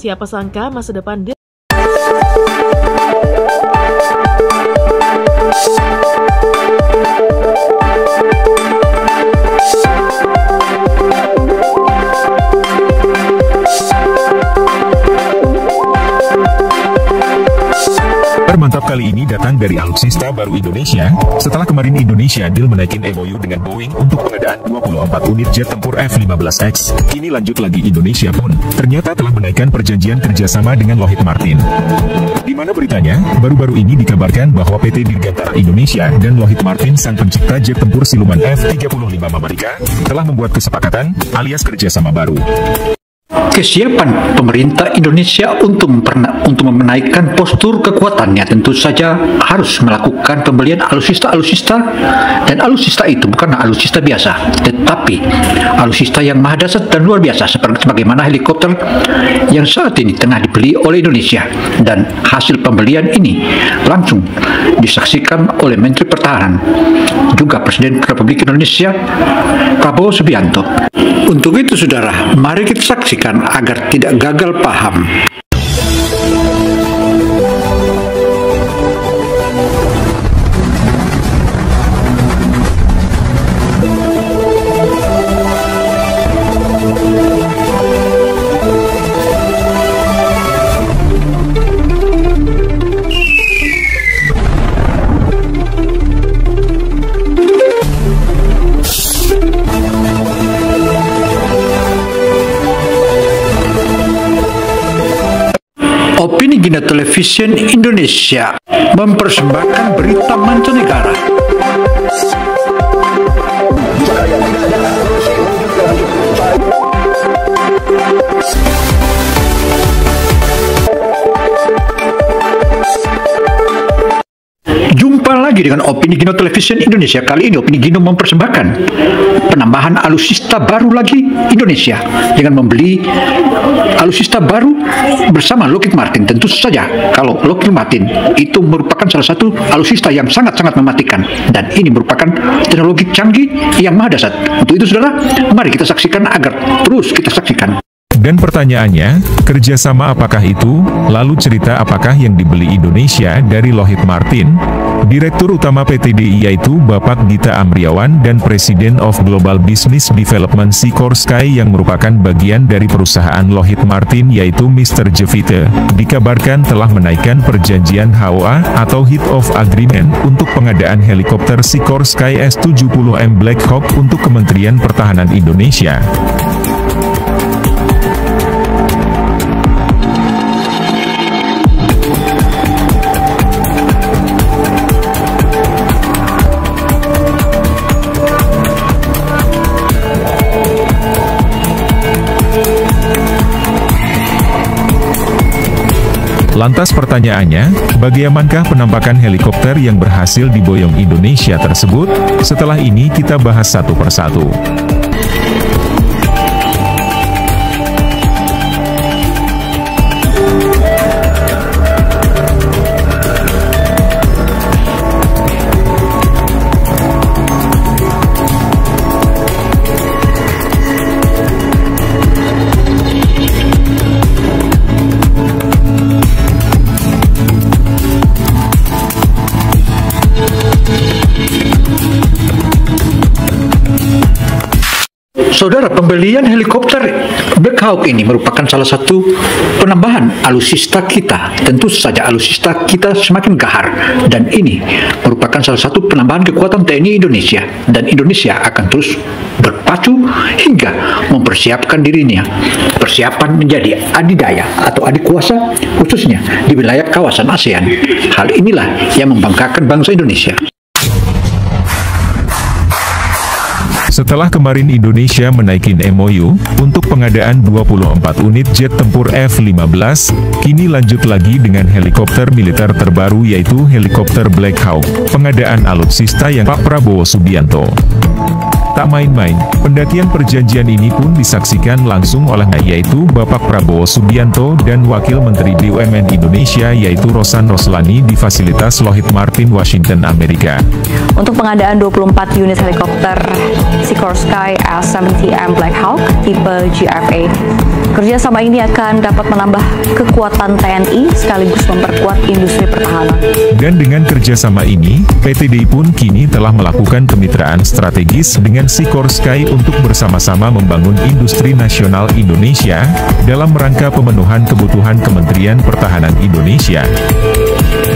Siapa sangka masa depan Mantap kali ini datang dari Alutsista Baru Indonesia. Setelah kemarin Indonesia deal menaikin MOU dengan Boeing untuk pengadaan 24 unit jet tempur F-15X. Kini lanjut lagi Indonesia pun ternyata telah menaikkan perjanjian kerjasama dengan Lockheed Martin. Di mana beritanya, baru-baru ini dikabarkan bahwa PT Dirgantara Indonesia dan Lockheed Martin sang pencipta jet tempur siluman F-35 Amerika telah membuat kesepakatan alias kerjasama baru. Kesiapan pemerintah Indonesia untuk menaikkan postur kekuatannya tentu saja harus melakukan pembelian alutsista dan alutsista itu bukanlah alutsista biasa, tetapi alutsista yang maha dahsyat dan luar biasa sebagaimana helikopter yang saat ini tengah dibeli oleh Indonesia, dan hasil pembelian ini langsung disaksikan oleh Menteri Pertahanan juga Presiden Republik Indonesia Prabowo Subianto. Untuk itu saudara, mari kita saksikan agar tidak gagal paham. Opini Gina Television Indonesia mempersembahkan berita mancanegara. Jumpa lagi dengan Opini Gino Television Indonesia. Kali ini Opini Gino mempersembahkan penambahan alutsista baru lagi Indonesia dengan membeli alutsista baru bersama Lockheed Martin. Tentu saja kalau Lockheed Martin itu merupakan salah satu alutsista yang sangat-sangat mematikan, dan ini merupakan teknologi canggih yang maha dahsyat. Untuk itu saudara, mari kita saksikan agar terus kita saksikan. Dan pertanyaannya, kerjasama apakah itu? Lalu cerita apakah yang dibeli Indonesia dari Lockheed Martin? Direktur Utama PT DI yaitu Bapak Gita Amriawan dan Presiden of Global Business Development Sikorsky yang merupakan bagian dari perusahaan Lockheed Martin yaitu Mr. Jevite, dikabarkan telah menaikkan perjanjian HOA atau Head of Agreement untuk pengadaan helikopter Sikorsky S-70M Black Hawk untuk Kementerian Pertahanan Indonesia. Lantas pertanyaannya, bagaimanakah penampakan helikopter yang berhasil diboyong Indonesia tersebut? Setelah ini kita bahas satu persatu. Saudara, pembelian helikopter Black Hawk ini merupakan salah satu penambahan alutsista kita. Tentu saja alutsista kita semakin gahar, dan ini merupakan salah satu penambahan kekuatan TNI Indonesia, dan Indonesia akan terus berpacu hingga mempersiapkan dirinya, persiapan menjadi adidaya atau adik kuasa khususnya di wilayah kawasan ASEAN. Hal inilah yang membanggakan bangsa Indonesia. Setelah kemarin Indonesia menaikin MOU untuk pengadaan 24 unit jet tempur F-15, kini lanjut lagi dengan helikopter militer terbaru yaitu helikopter Black Hawk, pengadaan alutsista yang Pak Prabowo Subianto. Tak main-main, pendakian perjanjian ini pun disaksikan langsung oleh yaitu Bapak Prabowo Subianto dan Wakil Menteri BUMN Indonesia yaitu Rosan Roslani di fasilitas Lockheed Martin, Washington, Amerika. Untuk pengadaan 24 unit helikopter Sikorsky S-70M Black Hawk tipe GFA Kerjasama ini akan dapat menambah kekuatan TNI sekaligus memperkuat industri pertahanan. Dan dengan kerjasama ini, PT DI pun kini telah melakukan kemitraan strategis dengan Sikorsky untuk bersama-sama membangun industri nasional Indonesia dalam rangka pemenuhan kebutuhan Kementerian Pertahanan Indonesia.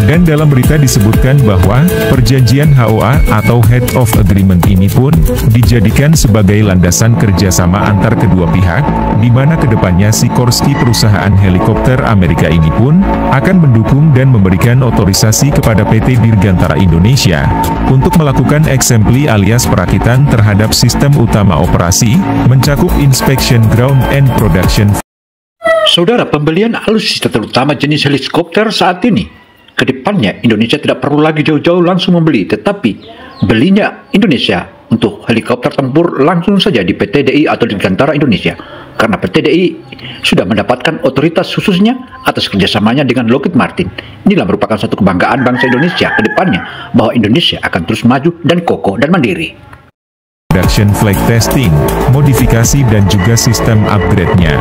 Dan dalam berita disebutkan bahwa perjanjian HOA atau Head of Agreement ini pun dijadikan sebagai landasan kerjasama antar kedua pihak, di mana kedepannya Sikorsky perusahaan helikopter Amerika ini pun akan mendukung dan memberikan otorisasi kepada PT Dirgantara Indonesia untuk melakukan assembly alias perakitan terhadap sistem utama operasi, mencakup inspection ground and production. Saudara, pembelian alutsista terutama jenis helikopter saat ini, kedepannya Indonesia tidak perlu lagi jauh-jauh langsung membeli, tetapi belinya Indonesia untuk helikopter tempur langsung saja di PT DI atau Dirgantara Indonesia, karena PT DI sudah mendapatkan otoritas khususnya atas kerjasamanya dengan Lockheed Martin. Inilah merupakan satu kebanggaan bangsa Indonesia kedepannya, bahwa Indonesia akan terus maju dan kokoh dan mandiri. Production flight testing, modifikasi dan juga sistem upgrade-nya.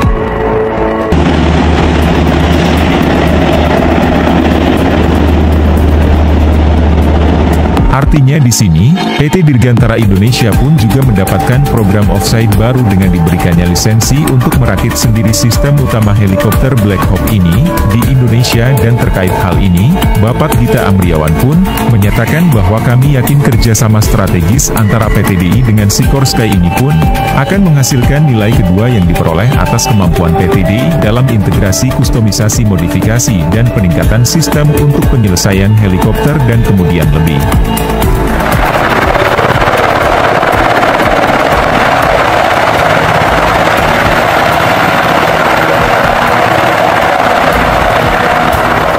Artinya di sini, PT Dirgantara Indonesia pun juga mendapatkan program offside baru dengan diberikannya lisensi untuk merakit sendiri sistem utama helikopter Black Hawk ini di Indonesia. Dan terkait hal ini, Bapak Gita Amriawan pun menyatakan bahwa kami yakin kerjasama strategis antara PT DI dengan Sikorsky ini pun akan menghasilkan nilai kedua yang diperoleh atas kemampuan PT DI dalam integrasi kustomisasi modifikasi dan peningkatan sistem untuk penyelesaian helikopter dan kemudian lebih.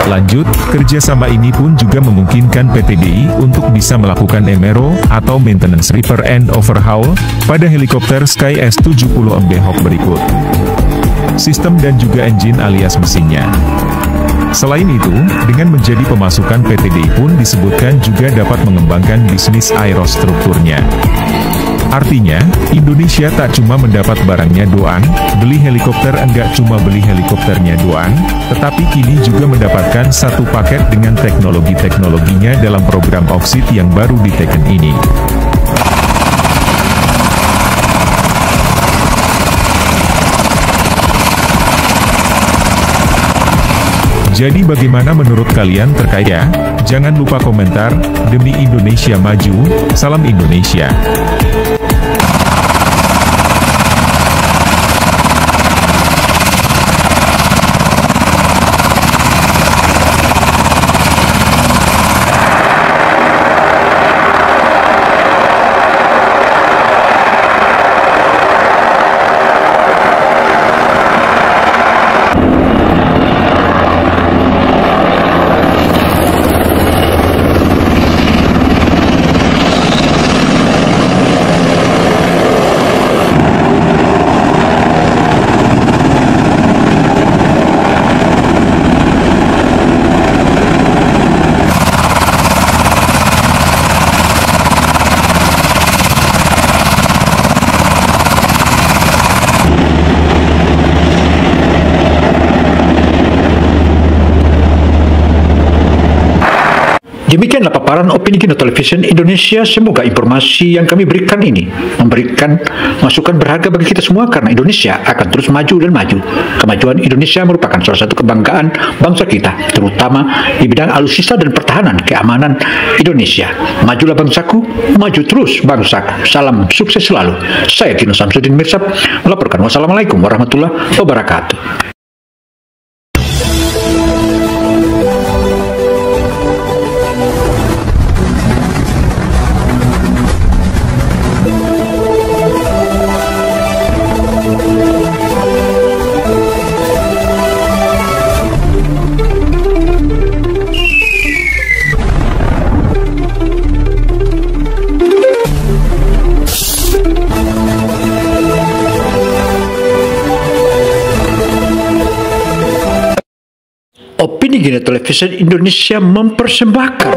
Lanjut, kerjasama ini pun juga memungkinkan PT DI untuk bisa melakukan MRO atau Maintenance Repair and Overhaul pada helikopter Sky S-70MB Hawk berikut. Sistem dan juga engine alias mesinnya. Selain itu, dengan menjadi pemasukan PT DI pun disebutkan juga dapat mengembangkan bisnis aerostrukturnya. Artinya, Indonesia tak cuma mendapat barangnya doang, beli helikopter enggak cuma beli helikopternya doang, tetapi kini juga mendapatkan satu paket dengan teknologi-teknologinya dalam program offset yang baru diteken ini. Jadi bagaimana menurut kalian terkait ya? Jangan lupa komentar. Demi Indonesia maju, salam Indonesia. Demikianlah paparan opini Kino Television Indonesia. Semoga informasi yang kami berikan ini memberikan masukan berharga bagi kita semua, karena Indonesia akan terus maju dan maju. Kemajuan Indonesia merupakan salah satu kebanggaan bangsa kita, terutama di bidang alutsista dan pertahanan keamanan Indonesia. Majulah bangsaku, maju terus bangsaku. Salam sukses selalu. Saya Kino Samsudin Mirsab melaporkan. Wassalamualaikum warahmatullahi wabarakatuh. Opini Kino Television Indonesia mempersembahkan